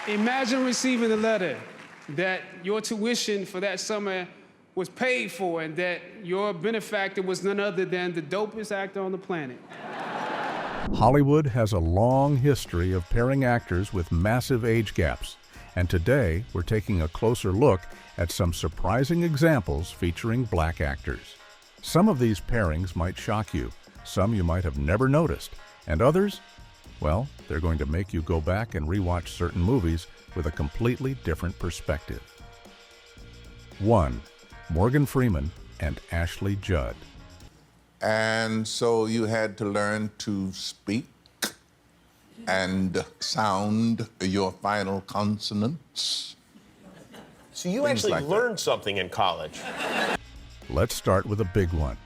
Imagine receiving a letter that your tuition for that summer was paid for and that your benefactor was none other than the dopest actor on the planet. Hollywood has a long history of pairing actors with massive age gaps, and today we're taking a closer look at some surprising examples featuring black actors. Some of these pairings might shock you, some you might have never noticed, and others, well, they're going to make you go back and rewatch certain movies with a completely different perspective. 1. Morgan Freeman and Ashley Judd. And so you had to learn to speak and sound your final consonants. So you Things actually like that. learned something in college. Let's start with a big one.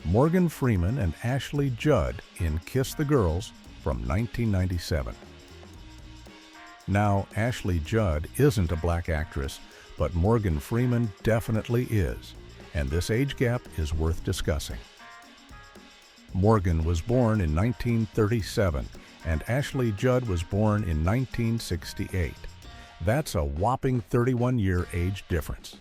Morgan Freeman and Ashley Judd in Kiss the Girls from 1997. Now, Ashley Judd isn't a black actress, but Morgan Freeman definitely is, and this age gap is worth discussing. Morgan was born in 1937, and Ashley Judd was born in 1968. That's a whopping 31-year age difference.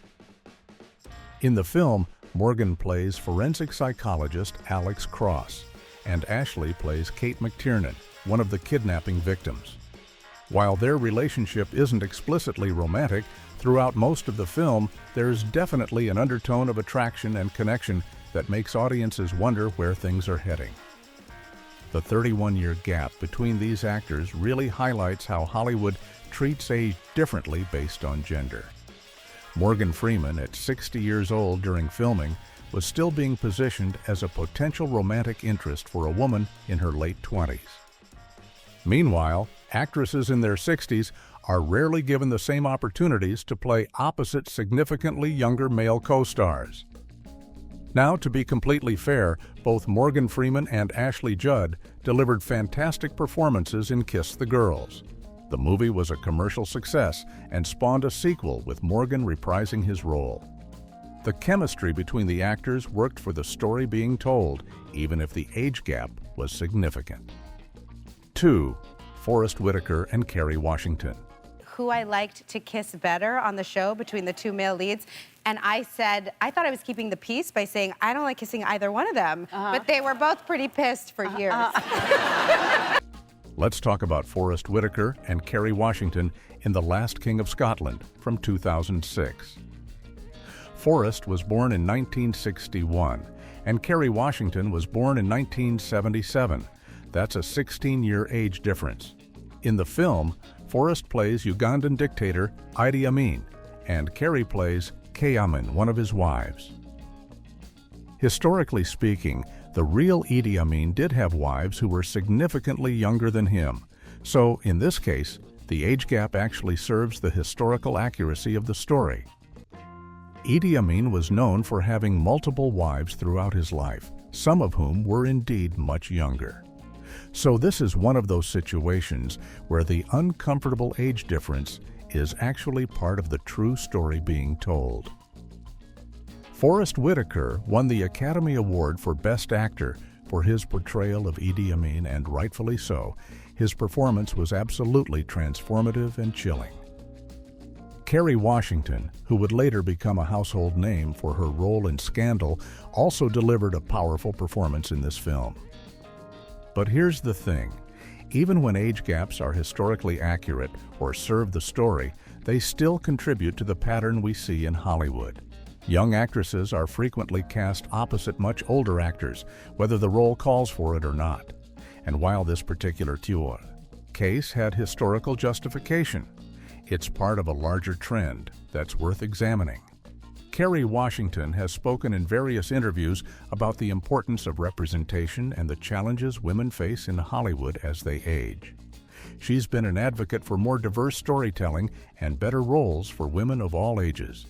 In the film, Morgan plays forensic psychologist Alex Cross, and Ashley plays Kate McTiernan, one of the kidnapping victims. While their relationship isn't explicitly romantic, throughout most of the film, there's definitely an undertone of attraction and connection that makes audiences wonder where things are heading. The 31-year gap between these actors really highlights how Hollywood treats age differently based on gender. Morgan Freeman, at 60 years old during filming, was still being positioned as a potential romantic interest for a woman in her late 20s. Meanwhile, actresses in their 60s are rarely given the same opportunities to play opposite significantly younger male co-stars. Now, to be completely fair, both Morgan Freeman and Ashley Judd delivered fantastic performances in Kiss the Girls. The movie was a commercial success and spawned a sequel with Morgan reprising his role. The chemistry between the actors worked for the story being told, even if the age gap was significant. 2. Forest Whitaker and Kerry Washington. Who I liked to kiss better on the show between the two male leads. And I said, I thought I was keeping the peace by saying, I don't like kissing either one of them. But they were both pretty pissed for years. Let's talk about Forest Whitaker and Kerry Washington in The Last King of Scotland from 2006. Forrest was born in 1961, and Kerry Washington was born in 1977. That's a 16-year age difference. In the film, Forrest plays Ugandan dictator Idi Amin, and Kerry plays Kay Amin, one of his wives. Historically speaking, the real Idi Amin did have wives who were significantly younger than him, so in this case, the age gap actually serves the historical accuracy of the story. Idi Amin was known for having multiple wives throughout his life, some of whom were indeed much younger. So this is one of those situations where the uncomfortable age difference is actually part of the true story being told. Forest Whitaker won the Academy Award for Best Actor for his portrayal of Idi Amin, and rightfully so. His performance was absolutely transformative and chilling. Kerry Washington, who would later become a household name for her role in Scandal, also delivered a powerful performance in this film. But here's the thing. Even when age gaps are historically accurate or serve the story, they still contribute to the pattern we see in Hollywood. Young actresses are frequently cast opposite much older actors, whether the role calls for it or not. And while this particular case had historical justification, it's part of a larger trend that's worth examining. Kerry Washington has spoken in various interviews about the importance of representation and the challenges women face in Hollywood as they age. She's been an advocate for more diverse storytelling and better roles for women of all ages.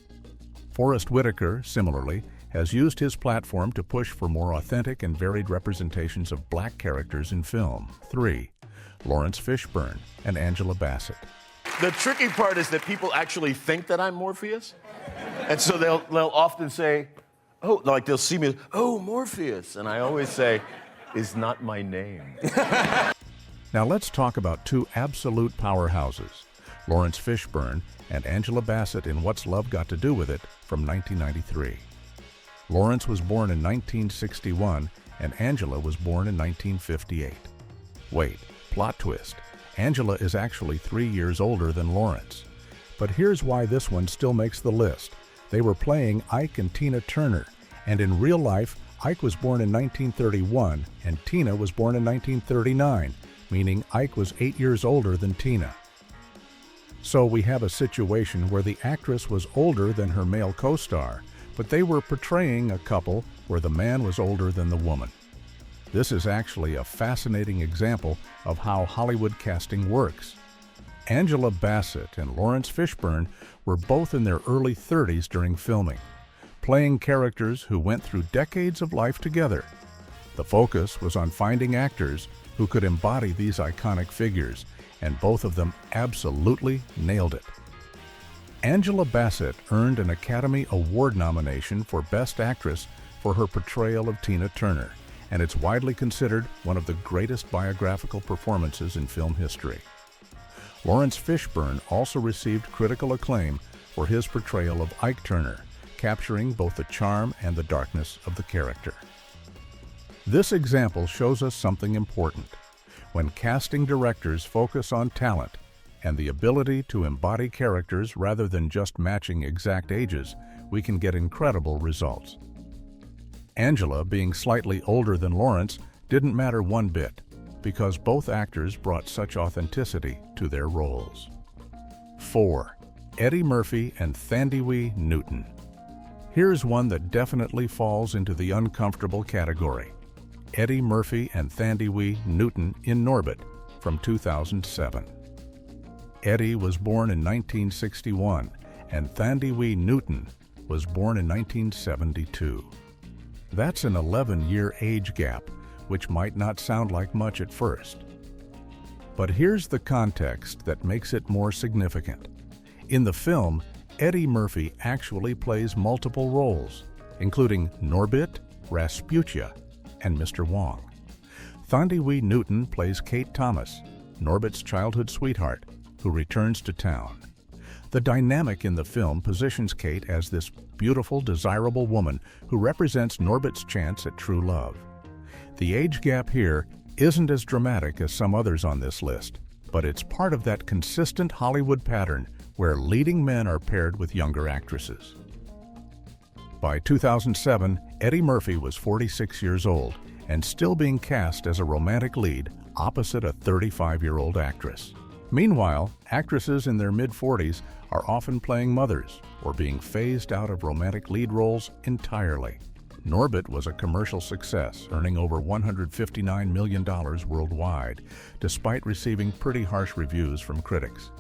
Forest Whitaker, similarly, has used his platform to push for more authentic and varied representations of black characters in film. 3. Lawrence Fishburne and Angela Bassett. The tricky part is that people actually think that I'm Morpheus. And so they'll often say, oh, like they'll see me, oh, Morpheus. And I always say, is not my name. Now let's talk about two absolute powerhouses. Lawrence Fishburne, and Angela Bassett in What's Love Got to Do with It from 1993. Lawrence was born in 1961 and Angela was born in 1958. Wait, plot twist. Angela is actually 3 years older than Lawrence. But here's why this one still makes the list. They were playing Ike and Tina Turner, and in real life, Ike was born in 1931 and Tina was born in 1939, meaning Ike was 8 years older than Tina. So we have a situation where the actress was older than her male co-star, but they were portraying a couple where the man was older than the woman. This is actually a fascinating example of how Hollywood casting works. Angela Bassett and Lawrence Fishburne were both in their early 30s during filming, playing characters who went through decades of life together. The focus was on finding actors who could embody these iconic figures, and both of them absolutely nailed it. Angela Bassett earned an Academy Award nomination for Best Actress for her portrayal of Tina Turner, and it's widely considered one of the greatest biographical performances in film history. Lawrence Fishburne also received critical acclaim for his portrayal of Ike Turner, capturing both the charm and the darkness of the character. This example shows us something important. When casting directors focus on talent and the ability to embody characters rather than just matching exact ages, we can get incredible results. Angela, being slightly older than Lawrence, didn't matter one bit, because both actors brought such authenticity to their roles. 4. Eddie Murphy and Thandie Newton. Here's one that definitely falls into the uncomfortable category. Eddie Murphy and Thandie Newton in Norbit from 2007. Eddie was born in 1961 and Thandie Newton was born in 1972. That's an 11-year age gap, which might not sound like much at first. But here's the context that makes it more significant. In the film, Eddie Murphy actually plays multiple roles, including Norbit, Rasputia, and Mr. Wong. Thandie Newton plays Kate Thomas, Norbit's childhood sweetheart, who returns to town. The dynamic in the film positions Kate as this beautiful, desirable woman who represents Norbit's chance at true love. The age gap here isn't as dramatic as some others on this list, but it's part of that consistent Hollywood pattern where leading men are paired with younger actresses. By 2007, Eddie Murphy was 46 years old and still being cast as a romantic lead opposite a 35-year-old actress. Meanwhile, actresses in their mid-40s are often playing mothers or being phased out of romantic lead roles entirely. Norbit was a commercial success, earning over $159 million worldwide, despite receiving pretty harsh reviews from critics.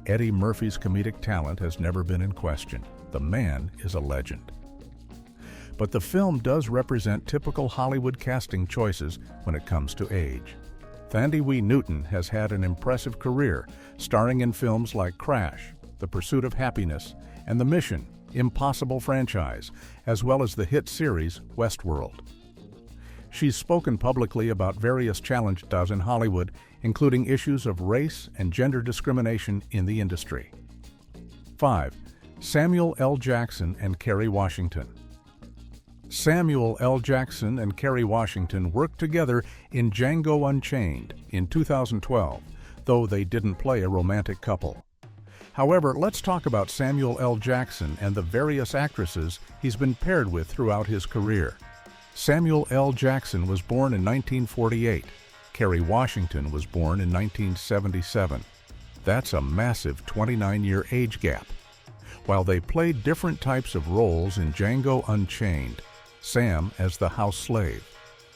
Eddie Murphy's comedic talent has never been in question. The man is a legend. But the film does represent typical Hollywood casting choices when it comes to age. Thandie Newton has had an impressive career, starring in films like Crash, The Pursuit of Happiness, and The Mission: Impossible franchise, as well as the hit series Westworld. She's spoken publicly about various challenges in Hollywood, including issues of race and gender discrimination in the industry. 5. Samuel L. Jackson and Kerry Washington. Samuel L. Jackson and Kerry Washington worked together in Django Unchained in 2012, though they didn't play a romantic couple. However, let's talk about Samuel L. Jackson and the various actresses he's been paired with throughout his career. Samuel L. Jackson was born in 1948. Kerry Washington was born in 1977. That's a massive 29-year age gap. While they played different types of roles in Django Unchained, Sam as the house slave,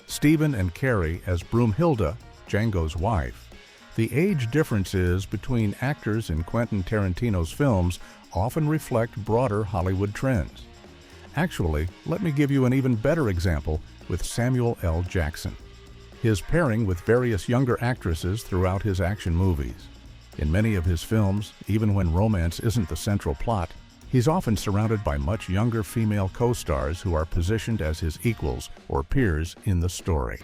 Stephen and Kerry as Broomhilda, Django's wife, the age differences between actors in Quentin Tarantino's films often reflect broader Hollywood trends. Actually, let me give you an even better example with Samuel L. Jackson. His pairing with various younger actresses throughout his action movies. In many of his films, even when romance isn't the central plot, he's often surrounded by much younger female co-stars who are positioned as his equals or peers in the story.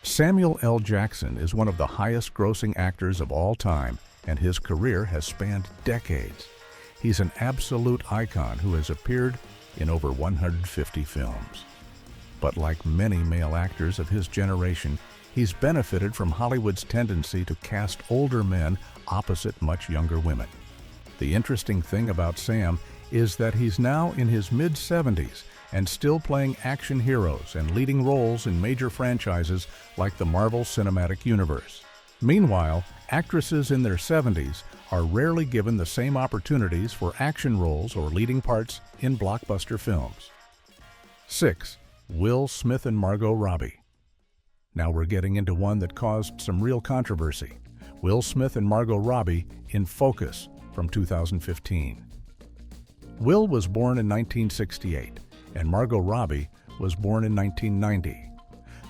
Samuel L. Jackson is one of the highest-grossing actors of all time and his career has spanned decades. He's an absolute icon who has appeared in over 150 films. But like many male actors of his generation, he's benefited from Hollywood's tendency to cast older men opposite much younger women. The interesting thing about Sam is that he's now in his mid-70s and still playing action heroes and leading roles in major franchises like the Marvel Cinematic Universe. Meanwhile, actresses in their 70s are rarely given the same opportunities for action roles or leading parts in blockbuster films. 6. Will Smith and Margot Robbie. Now we're getting into one that caused some real controversy. Will Smith and Margot Robbie in Focus from 2015. Will was born in 1968, and Margot Robbie was born in 1990.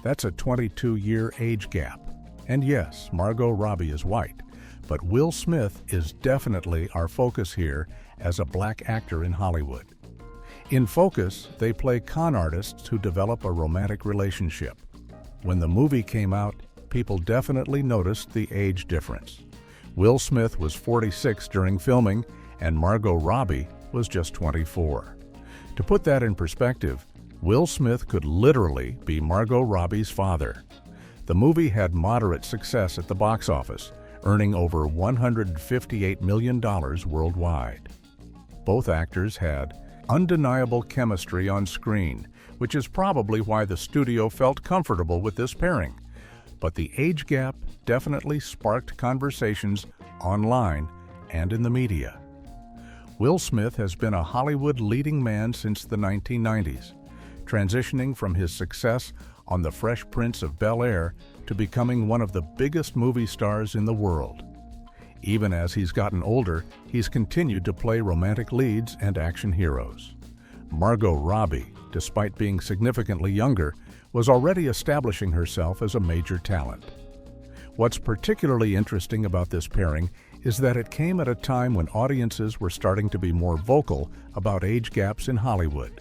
That's a 22-year age gap. And yes, Margot Robbie is white, but Will Smith is definitely our focus here as a black actor in Hollywood. In Focus, they play con artists who develop a romantic relationship. When the movie came out, people definitely noticed the age difference. Will Smith was 46 during filming, and Margot Robbie was just 24. To put that in perspective, Will Smith could literally be Margot Robbie's father. The movie had moderate success at the box office, earning over $158 million worldwide. Both actors had undeniable chemistry on screen, which is probably why the studio felt comfortable with this pairing. But the age gap definitely sparked conversations online and in the media. Will Smith has been a Hollywood leading man since the 1990s, transitioning from his success on The Fresh Prince of Bel-Air to becoming one of the biggest movie stars in the world. Even as he's gotten older, he's continued to play romantic leads and action heroes. Margot Robbie, despite being significantly younger, was already establishing herself as a major talent. What's particularly interesting about this pairing is that it came at a time when audiences were starting to be more vocal about age gaps in Hollywood.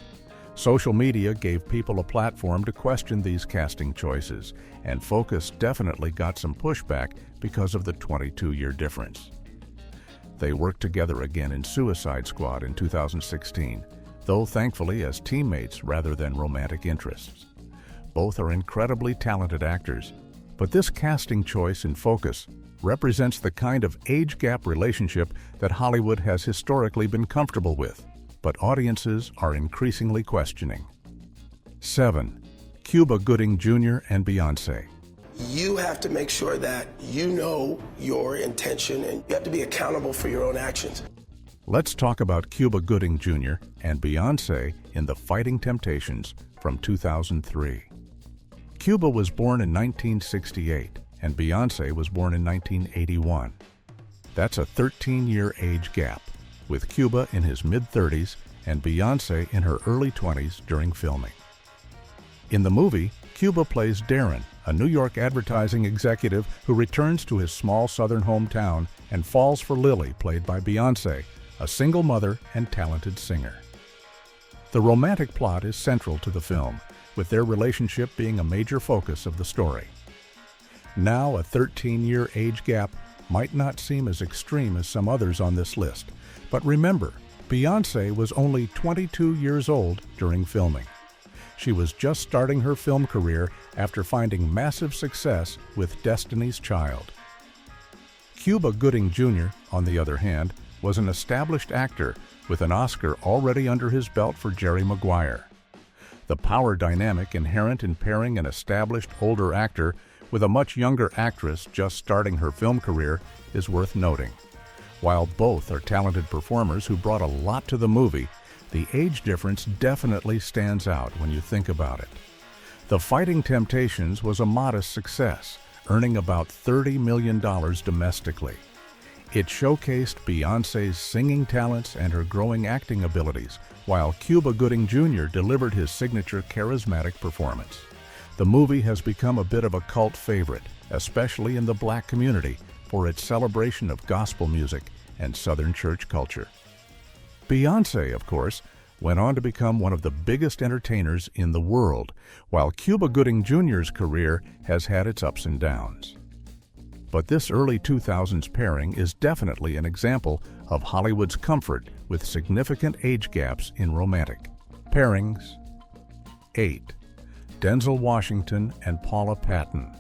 Social media gave people a platform to question these casting choices, and Focus definitely got some pushback because of the 22-year difference. They worked together again in Suicide Squad in 2016, though thankfully as teammates rather than romantic interests. Both are incredibly talented actors, but this casting choice in Focus represents the kind of age gap relationship that Hollywood has historically been comfortable with, but audiences are increasingly questioning. 7. Cuba Gooding Jr. and Beyoncé. You have to make sure that you know your intention and you have to be accountable for your own actions. Let's talk about Cuba Gooding Jr. and Beyoncé in The Fighting Temptations from 2003. Cuba was born in 1968 and Beyoncé was born in 1981. That's a 13-year age gap, with Cuba in his mid-30s and Beyoncé in her early 20s during filming. In the movie, Cuba plays Darren, a New York advertising executive who returns to his small southern hometown and falls for Lily, played by Beyoncé, a single mother and talented singer. The romantic plot is central to the film, with their relationship being a major focus of the story. Now, a 13-year age gap might not seem as extreme as some others on this list, but remember, Beyoncé was only 22 years old during filming. She was just starting her film career after finding massive success with Destiny's Child. Cuba Gooding Jr., on the other hand, was an established actor with an Oscar already under his belt for Jerry Maguire. The power dynamic inherent in pairing an established older actor with a much younger actress just starting her film career is worth noting. While both are talented performers who brought a lot to the movie, the age difference definitely stands out when you think about it. The Fighting Temptations was a modest success, earning about $30 million domestically. It showcased Beyoncé's singing talents and her growing acting abilities, while Cuba Gooding Jr. delivered his signature charismatic performance. The movie has become a bit of a cult favorite, especially in the black community, for its celebration of gospel music and Southern church culture. Beyoncé, of course, went on to become one of the biggest entertainers in the world, while Cuba Gooding Jr.'s career has had its ups and downs. But this early 2000s pairing is definitely an example of Hollywood's comfort with significant age gaps in romantic. Pairings. 8. Denzel Washington and Paula Patton.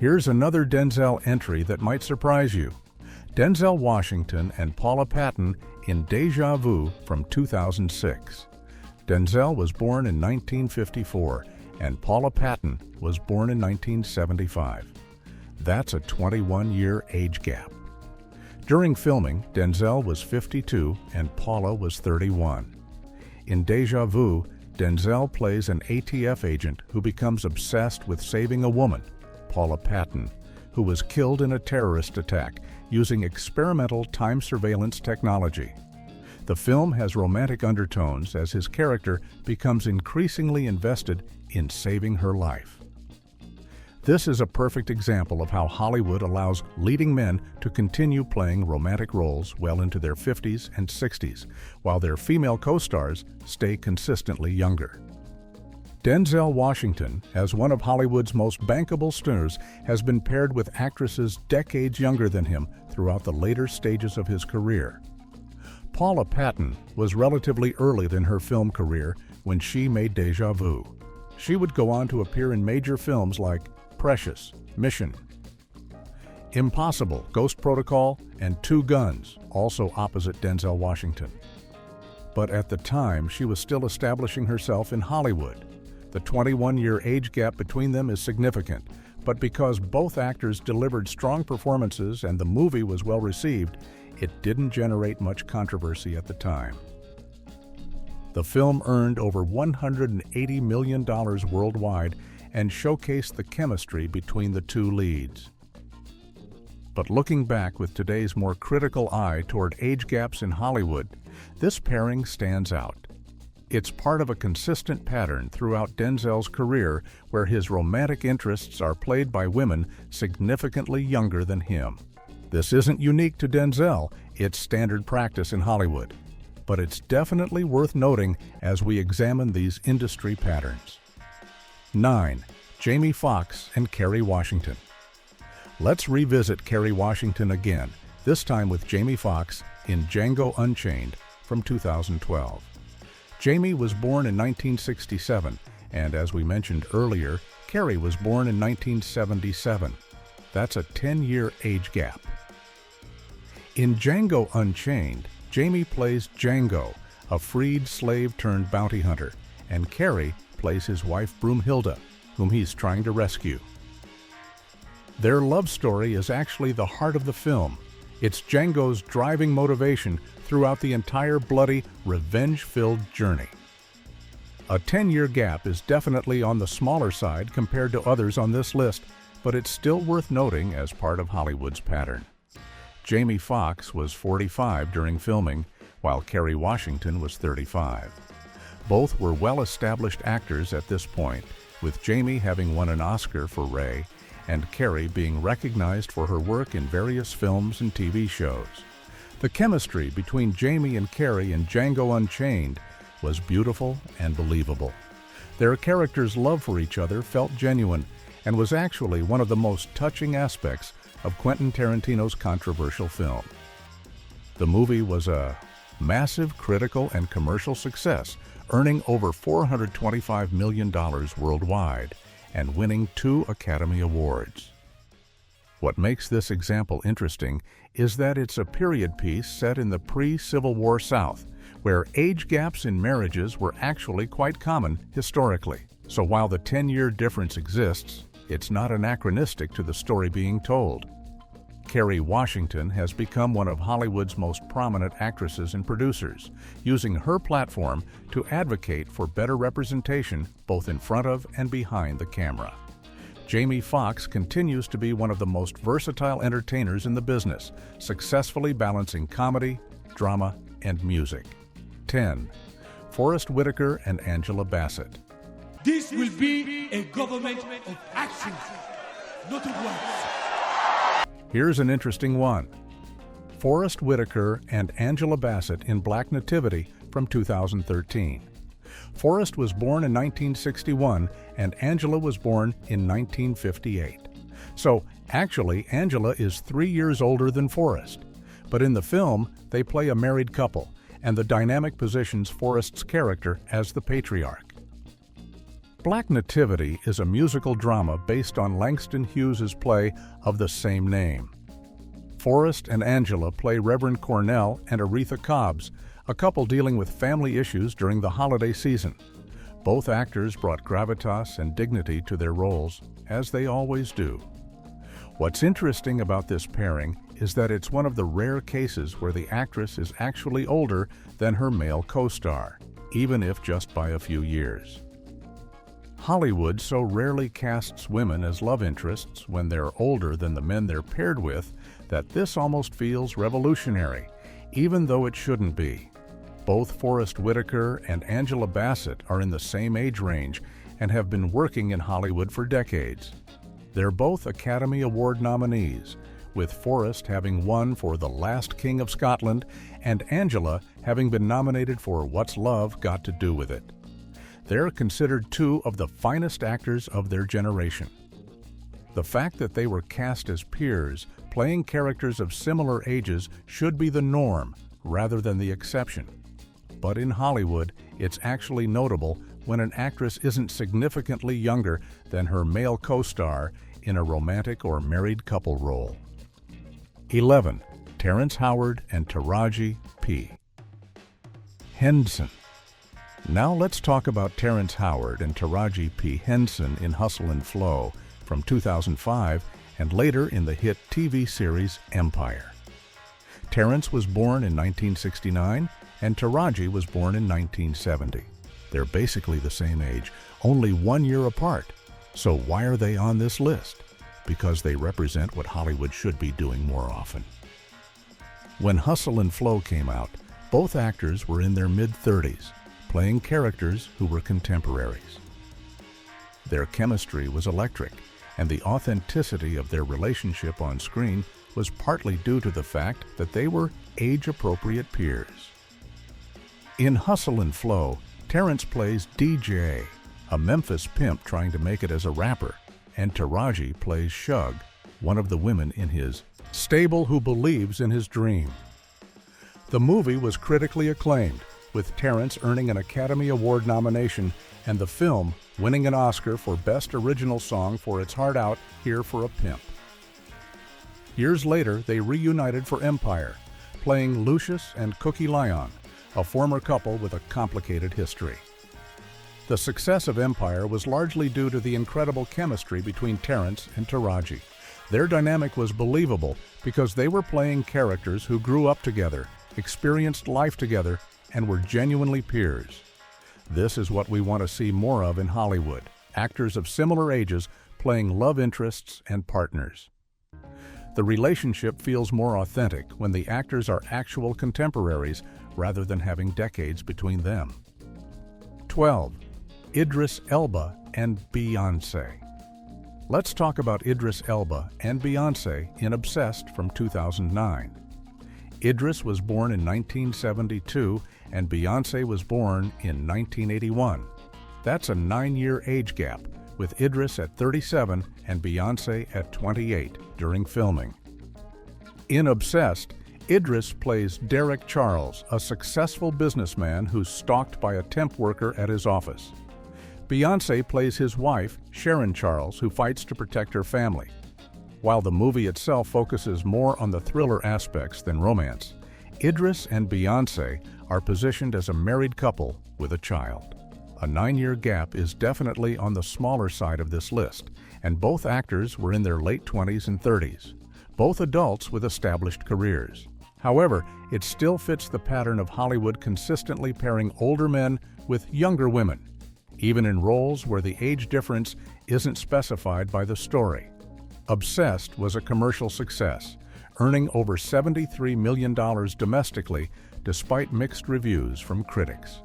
Here's another Denzel entry that might surprise you. Denzel Washington and Paula Patton in Deja Vu from 2006. Denzel was born in 1954 and Paula Patton was born in 1975. That's a 21-year age gap. During filming, Denzel was 52 and Paula was 31. In Deja Vu, Denzel plays an ATF agent who becomes obsessed with saving a woman, Paula Patton, who was killed in a terrorist attack using experimental time surveillance technology. The film has romantic undertones as his character becomes increasingly invested in saving her life. This is a perfect example of how Hollywood allows leading men to continue playing romantic roles well into their 50s and 60s, while their female co-stars stay consistently younger. Denzel Washington, as one of Hollywood's most bankable stars, has been paired with actresses decades younger than him throughout the later stages of his career. Paula Patton was relatively early in her film career when she made Deja Vu. She would go on to appear in major films like Precious, Mission, Impossible, Ghost Protocol, and Two Guns, also opposite Denzel Washington. But at the time, she was still establishing herself in Hollywood. The 21-year age gap between them is significant, but because both actors delivered strong performances and the movie was well received, it didn't generate much controversy at the time. The film earned over $180 million worldwide and showcased the chemistry between the two leads. But looking back with today's more critical eye toward age gaps in Hollywood, this pairing stands out. It's part of a consistent pattern throughout Denzel's career where his romantic interests are played by women significantly younger than him. This isn't unique to Denzel, it's standard practice in Hollywood. But it's definitely worth noting as we examine these industry patterns. 9. Jamie Foxx and Kerry Washington. Let's revisit Kerry Washington again, this time with Jamie Foxx in Django Unchained from 2012. Jamie was born in 1967, and as we mentioned earlier, Kerry was born in 1977. That's a 10-year age gap. In Django Unchained, Jamie plays Django, a freed slave turned bounty hunter, and Kerry plays his wife Broomhilda, whom he's trying to rescue. Their love story is actually the heart of the film. It's Django's driving motivation throughout the entire bloody, revenge-filled journey. A 10-year gap is definitely on the smaller side compared to others on this list, but it's still worth noting as part of Hollywood's pattern. Jamie Foxx was 45 during filming, while Kerry Washington was 35. Both were well-established actors at this point, with Jamie having won an Oscar for Ray, and Kerry being recognized for her work in various films and TV shows. The chemistry between Jamie and Kerry in Django Unchained was beautiful and believable. Their characters' love for each other felt genuine and was actually one of the most touching aspects of Quentin Tarantino's controversial film. The movie was a massive critical and commercial success, earning over $425 million worldwide and winning 2 Academy Awards. What makes this example interesting is that it's a period piece set in the pre-Civil War South, where age gaps in marriages were actually quite common historically. So while the 10-year difference exists, it's not anachronistic to the story being told. Kerry Washington has become one of Hollywood's most prominent actresses and producers, using her platform to advocate for better representation both in front of and behind the camera. Jamie Foxx continues to be one of the most versatile entertainers in the business, successfully balancing comedy, drama, and music. 10. Forest Whitaker and Angela Bassett. This will be a government of action, not of words. Here's an interesting one. Forest Whitaker and Angela Bassett in Black Nativity from 2013. Forrest was born in 1961 and Angela was born in 1958. So actually, Angela is 3 years older than Forrest. But in the film, they play a married couple, and the dynamic positions Forrest's character as the patriarch. Black Nativity is a musical drama based on Langston Hughes's play of the same name. Forrest and Angela play Reverend Cornell and Aretha Cobbs, a couple dealing with family issues during the holiday season. Both actors brought gravitas and dignity to their roles, as they always do. What's interesting about this pairing is that it's one of the rare cases where the actress is actually older than her male co-star, even if just by a few years. Hollywood so rarely casts women as love interests when they're older than the men they're paired with that this almost feels revolutionary, even though it shouldn't be. Both Forrest Whitaker and Angela Bassett are in the same age range and have been working in Hollywood for decades. They're both Academy Award nominees, with Forrest having won for The Last King of Scotland and Angela having been nominated for What's Love Got to Do with It. They're considered two of the finest actors of their generation. The fact that they were cast as peers, playing characters of similar ages, should be the norm rather than the exception. But in Hollywood, it's actually notable when an actress isn't significantly younger than her male co-star in a romantic or married couple role. 11. Terrence Howard and Taraji P. Henson. Now let's talk about Terrence Howard and Taraji P. Henson in Hustle and Flow from 2005 and later in the hit TV series Empire. Terrence was born in 1969 and Taraji was born in 1970. They're basically the same age, only 1 year apart. So why are they on this list? Because they represent what Hollywood should be doing more often. When Hustle and Flow came out, both actors were in their mid-30s, playing characters who were contemporaries. Their chemistry was electric, and the authenticity of their relationship on screen was partly due to the fact that they were age-appropriate peers. In Hustle and Flow, Terrence plays DJ, a Memphis pimp trying to make it as a rapper, and Taraji plays Shug, one of the women in his stable who believes in his dream. The movie was critically acclaimed, with Terrence earning an Academy Award nomination and the film winning an Oscar for Best Original Song for its Heart Out, Here for a Pimp. Years later, they reunited for Empire, playing Lucius and Cookie Lyon, a former couple with a complicated history. The success of Empire was largely due to the incredible chemistry between Terrence and Taraji. Their dynamic was believable because they were playing characters who grew up together, experienced life together, and were genuinely peers. This is what we want to see more of in Hollywood, actors of similar ages playing love interests and partners. The relationship feels more authentic when the actors are actual contemporaries rather than having decades between them. 12. Idris Elba and Beyoncé. Let's talk about Idris Elba and Beyoncé in Obsessed from 2009. Idris was born in 1972 and Beyoncé was born in 1981. That's a 9-year age gap, with Idris at 37 and Beyoncé at 28 during filming. In Obsessed, Idris plays Derek Charles, a successful businessman who's stalked by a temp worker at his office. Beyoncé plays his wife, Sharon Charles, who fights to protect her family. While the movie itself focuses more on the thriller aspects than romance, Idris and Beyoncé are positioned as a married couple with a child. A 9-year gap is definitely on the smaller side of this list, and both actors were in their late 20s and 30s, both adults with established careers. However, it still fits the pattern of Hollywood consistently pairing older men with younger women, even in roles where the age difference isn't specified by the story. Obsessed was a commercial success, earning over $73 million domestically despite mixed reviews from critics.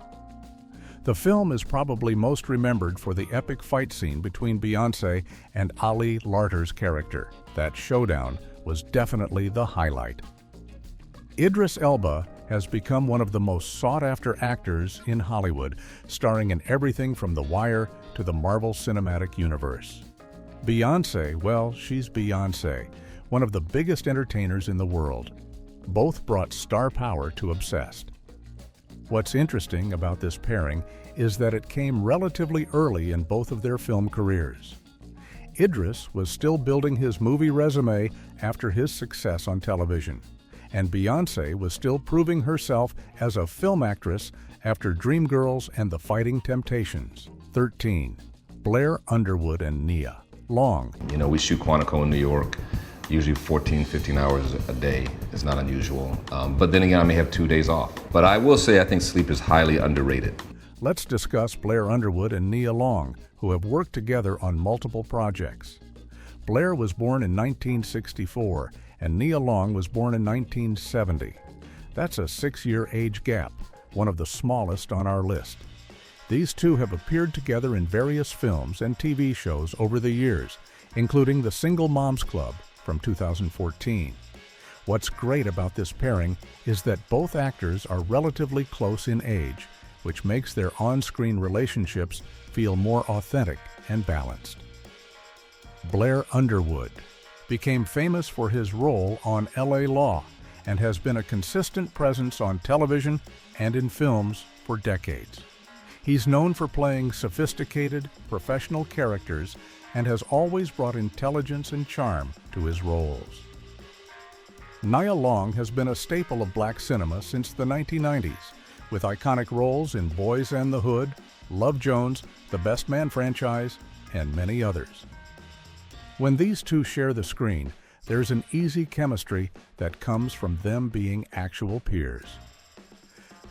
The film is probably most remembered for the epic fight scene between Beyoncé and Ali Larter's character. That showdown was definitely the highlight. Idris Elba has become one of the most sought-after actors in Hollywood, starring in everything from The Wire to the Marvel Cinematic Universe. Beyoncé, well, she's Beyoncé, one of the biggest entertainers in the world. Both brought star power to Obsessed. What's interesting about this pairing is that it came relatively early in both of their film careers. Idris was still building his movie resume after his success on television, and Beyoncé was still proving herself as a film actress after Dreamgirls and The Fighting Temptations. 13. Blair Underwood and Nia Long. You know, we shoot Quantico in New York, usually 14, 15 hours a day. It's not unusual. But then again, I may have 2 days off. But I will say I think sleep is highly underrated. Let's discuss Blair Underwood and Nia Long, who have worked together on multiple projects. Blair was born in 1964, and Nia Long was born in 1970. That's a 6-year age gap, one of the smallest on our list. These two have appeared together in various films and TV shows over the years, including The Single Moms Club from 2014. What's great about this pairing is that both actors are relatively close in age, which makes their on-screen relationships feel more authentic and balanced. Blair Underwood became famous for his role on LA Law and has been a consistent presence on television and in films for decades. He's known for playing sophisticated, professional characters and has always brought intelligence and charm to his roles. Nia Long has been a staple of black cinema since the 1990s, with iconic roles in Boys and the Hood, Love Jones, The Best Man franchise, and many others. When these two share the screen, there's an easy chemistry that comes from them being actual peers.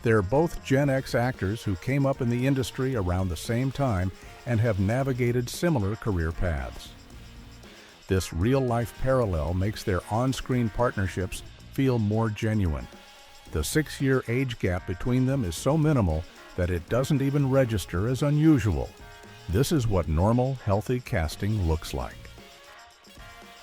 They're both Gen X actors who came up in the industry around the same time and have navigated similar career paths. This real-life parallel makes their on-screen partnerships feel more genuine. The 6-year age gap between them is so minimal that it doesn't even register as unusual. This is what normal, healthy casting looks like.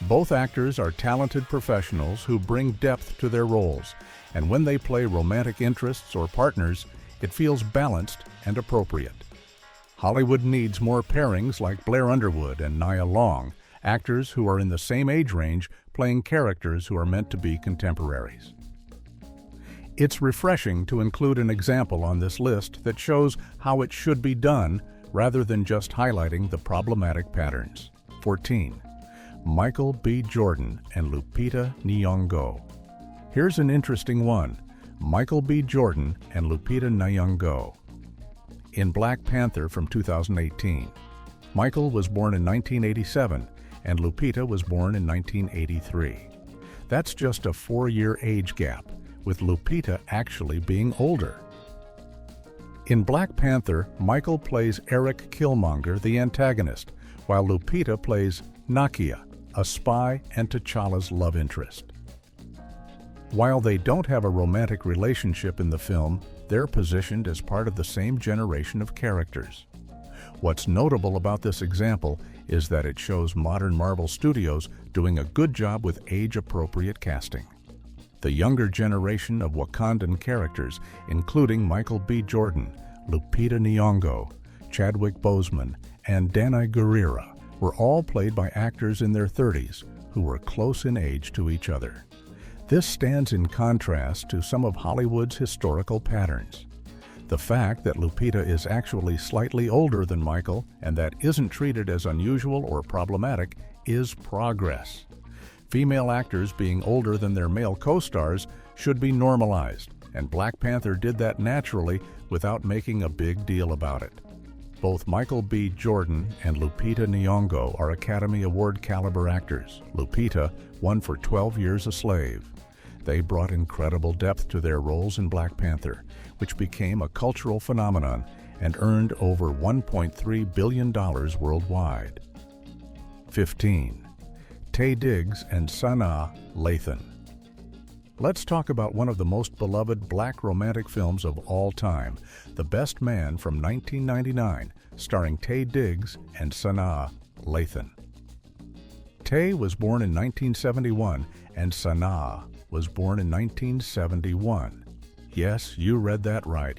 Both actors are talented professionals who bring depth to their roles, and when they play romantic interests or partners, it feels balanced and appropriate. Hollywood needs more pairings like Blair Underwood and Nia Long, actors who are in the same age range playing characters who are meant to be contemporaries. It's refreshing to include an example on this list that shows how it should be done rather than just highlighting the problematic patterns. 14. Michael B. Jordan and Lupita Nyong'o. Here's an interesting one: Michael B. Jordan and Lupita Nyong'o. In Black Panther from 2018, Michael was born in 1987 and Lupita was born in 1983. That's just a 4-year age gap, with Lupita actually being older. In Black Panther, Michael plays Eric Killmonger, the antagonist, while Lupita plays Nakia, a spy and T'Challa's love interest. While they don't have a romantic relationship in the film, they're positioned as part of the same generation of characters. What's notable about this example is that it shows modern Marvel Studios doing a good job with age-appropriate casting. The younger generation of Wakandan characters, including Michael B. Jordan, Lupita Nyong'o, Chadwick Boseman, and Danai Gurira, were all played by actors in their 30s who were close in age to each other. This stands in contrast to some of Hollywood's historical patterns. The fact that Lupita is actually slightly older than Michael and that isn't treated as unusual or problematic is progress. Female actors being older than their male co-stars should be normalized, and Black Panther did that naturally without making a big deal about it. Both Michael B. Jordan and Lupita Nyong'o are Academy Award caliber actors. Lupita won for 12 Years a Slave. They brought incredible depth to their roles in Black Panther, which became a cultural phenomenon and earned over $1.3 billion worldwide. 15. Taye Diggs and Sanaa Lathan. Let's talk about one of the most beloved black romantic films of all time, The Best Man from 1999, starring Taye Diggs and Sanaa Lathan. Taye was born in 1971 and Sanaa was born in 1971. Yes, you read that right.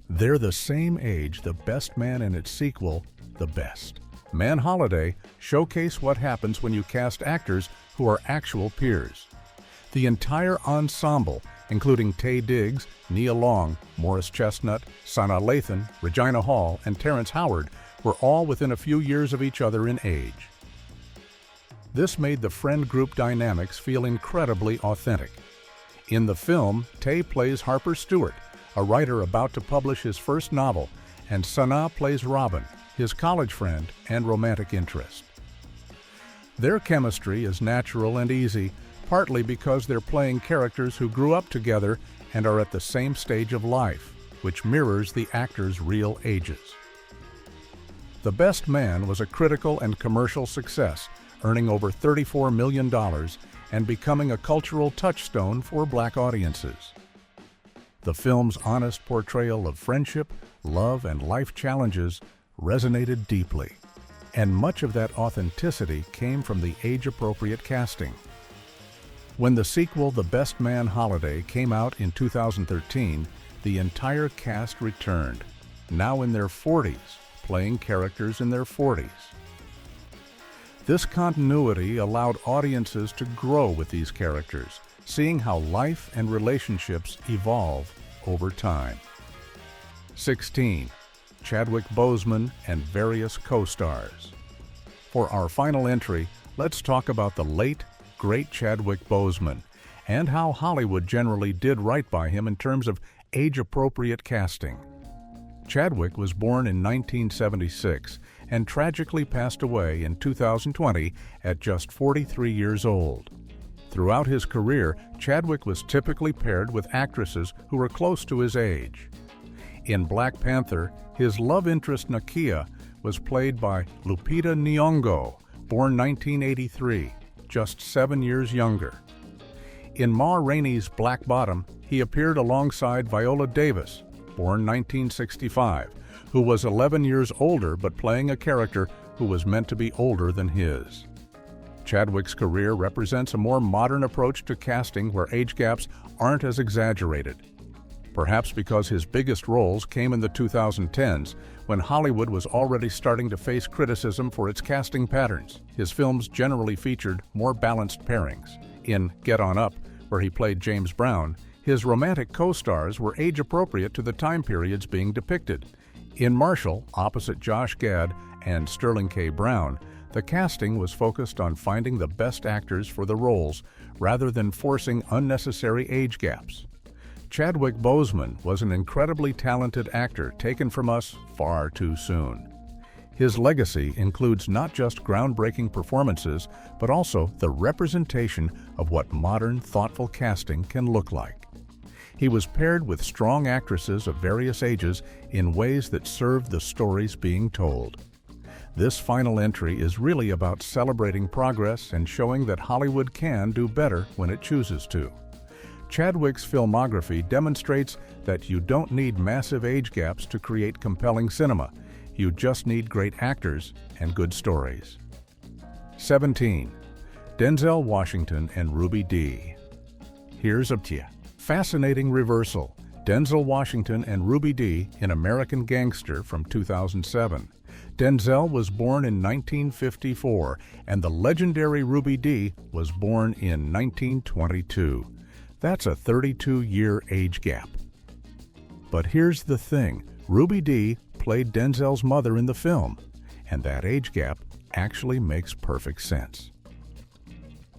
They're the same age The Best Man and its sequel, The Best. Man Holiday showcase what happens when you cast actors who are actual peers. The entire ensemble, including Taye Diggs, Nia Long, Morris Chestnut, Sana Lathan, Regina Hall, and Terrence Howard, were all within a few years of each other in age. This made the friend group dynamics feel incredibly authentic. In the film, Taye plays Harper Stewart, a writer about to publish his first novel, and Sana plays Robin, his college friend and romantic interest. Their chemistry is natural and easy, partly because they're playing characters who grew up together and are at the same stage of life, which mirrors the actors' real ages. The Best Man was a critical and commercial success, earning over $34 million and becoming a cultural touchstone for Black audiences. The film's honest portrayal of friendship, love, and life challenges resonated deeply, and much of that authenticity came from the age-appropriate casting. When the sequel The Best Man Holiday came out in 2013, the entire cast returned, now in their 40s, playing characters in their 40s. This continuity allowed audiences to grow with these characters, seeing how life and relationships evolve over time. 16. Chadwick Boseman and various co-stars. For our final entry, let's talk about the late, great Chadwick Boseman and how Hollywood generally did right by him in terms of age-appropriate casting. Chadwick was born in 1976 and tragically passed away in 2020 at just 43 years old. Throughout his career, Chadwick was typically paired with actresses who were close to his age. In Black Panther, his love interest Nakia was played by Lupita Nyong'o, born 1983, just 7 years younger. In Ma Rainey's Black Bottom, he appeared alongside Viola Davis, born 1965, who was 11 years older but playing a character who was meant to be older than his. Chadwick's career represents a more modern approach to casting where age gaps aren't as exaggerated. Perhaps because his biggest roles came in the 2010s, when Hollywood was already starting to face criticism for its casting patterns, his films generally featured more balanced pairings. In Get On Up, where he played James Brown, his romantic co-stars were age-appropriate to the time periods being depicted. In Marshall, opposite Josh Gad and Sterling K. Brown, the casting was focused on finding the best actors for the roles rather than forcing unnecessary age gaps. Chadwick Boseman was an incredibly talented actor taken from us far too soon. His legacy includes not just groundbreaking performances, but also the representation of what modern, thoughtful casting can look like. He was paired with strong actresses of various ages in ways that served the stories being told. This final entry is really about celebrating progress and showing that Hollywood can do better when it chooses to. Chadwick's filmography demonstrates that you don't need massive age gaps to create compelling cinema. You just need great actors and good stories. 17. Denzel Washington and Ruby Dee. Here's up to you. Fascinating reversal. Denzel Washington and Ruby Dee in American Gangster from 2007. Denzel was born in 1954, and the legendary Ruby Dee was born in 1922. That's a 32-year age gap. But here's the thing, Ruby Dee played Denzel's mother in the film, and that age gap actually makes perfect sense.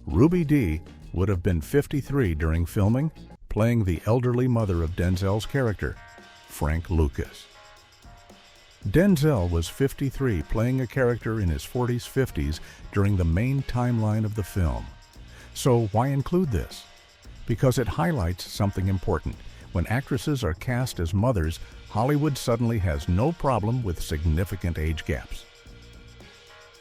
Ruby Dee would have been 53 during filming, playing the elderly mother of Denzel's character, Frank Lucas. Denzel was 53, playing a character in his 40s, 50s during the main timeline of the film. So why include this? Because it highlights something important. When actresses are cast as mothers, Hollywood suddenly has no problem with significant age gaps.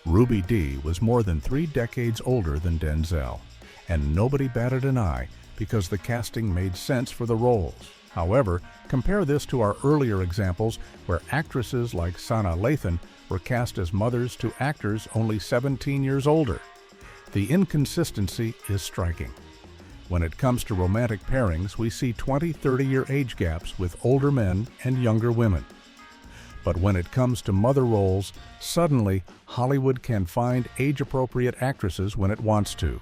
Ruby Dee was more than 3 decades older than Denzel, and nobody batted an eye because the casting made sense for the roles. However, compare this to our earlier examples where actresses like Sana Lathan were cast as mothers to actors only 17 years older. The inconsistency is striking. When it comes to romantic pairings, we see 20-30-year age gaps with older men and younger women. But when it comes to mother roles, suddenly Hollywood can find age-appropriate actresses when it wants to.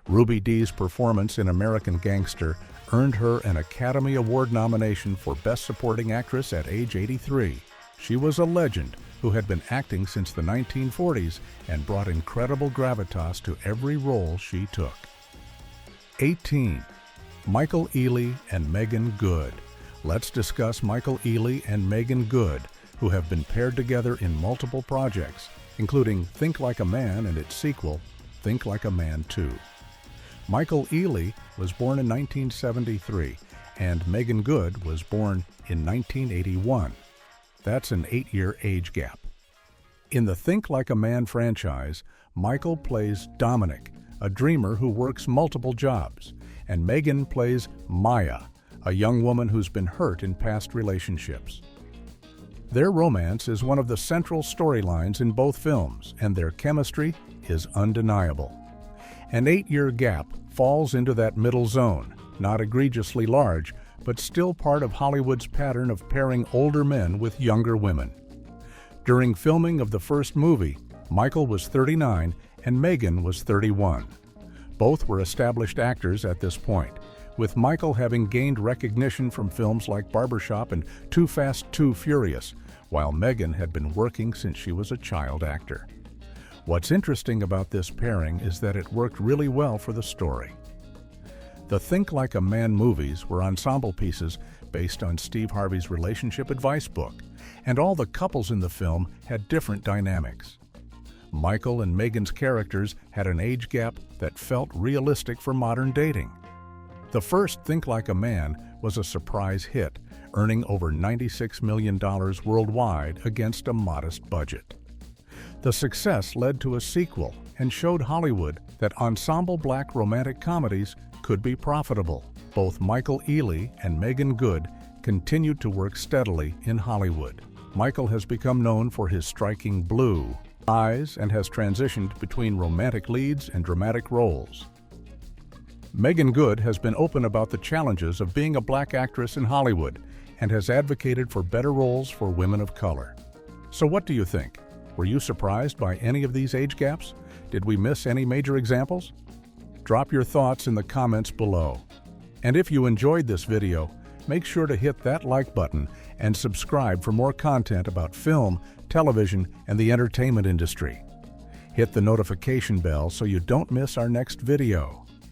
Ruby Dee's performance in American Gangster earned her an Academy Award nomination for Best Supporting Actress at age 83. She was a legend who had been acting since the 1940s and brought incredible gravitas to every role she took. 18. Michael Ealy and Megan Good. Let's discuss Michael Ealy and Megan Good, who have been paired together in multiple projects, including Think Like a Man and its sequel, Think Like a Man 2. Michael Ealy was born in 1973, and Megan Good was born in 1981. That's an 8-year age gap. In the Think Like a Man franchise, Michael plays Dominic, a dreamer who works multiple jobs, and Megan plays Maya, a young woman who's been hurt in past relationships. Their romance is one of the central storylines in both films, and their chemistry is undeniable. An 8-year gap falls into that middle zone, not egregiously large, but still part of Hollywood's pattern of pairing older men with younger women. During filming of the first movie, Michael was 39 and Megan was 31. Both were established actors at this point, with Michael having gained recognition from films like Barbershop and Too Fast, Too Furious, while Megan had been working since she was a child actor. What's interesting about this pairing is that it worked really well for the story. The Think Like a Man movies were ensemble pieces based on Steve Harvey's relationship advice book, and all the couples in the film had different dynamics. Michael and Megan's characters had an age gap that felt realistic for modern dating. The first Think Like a Man was a surprise hit, earning over $96 million worldwide against a modest budget. The success led to a sequel and showed Hollywood that ensemble black romantic comedies could be profitable. Both Michael Ealy and Megan Good continued to work steadily in Hollywood. Michael has become known for his striking blue eyes and has transitioned between romantic leads and dramatic roles. Megan Good has been open about the challenges of being a black actress in Hollywood and has advocated for better roles for women of color. So what do you think? Were you surprised by any of these age gaps? Did we miss any major examples? Drop your thoughts in the comments below. And if you enjoyed this video, make sure to hit that like button and subscribe for more content about film, television, and the entertainment industry. Hit the notification bell so you don't miss our next video.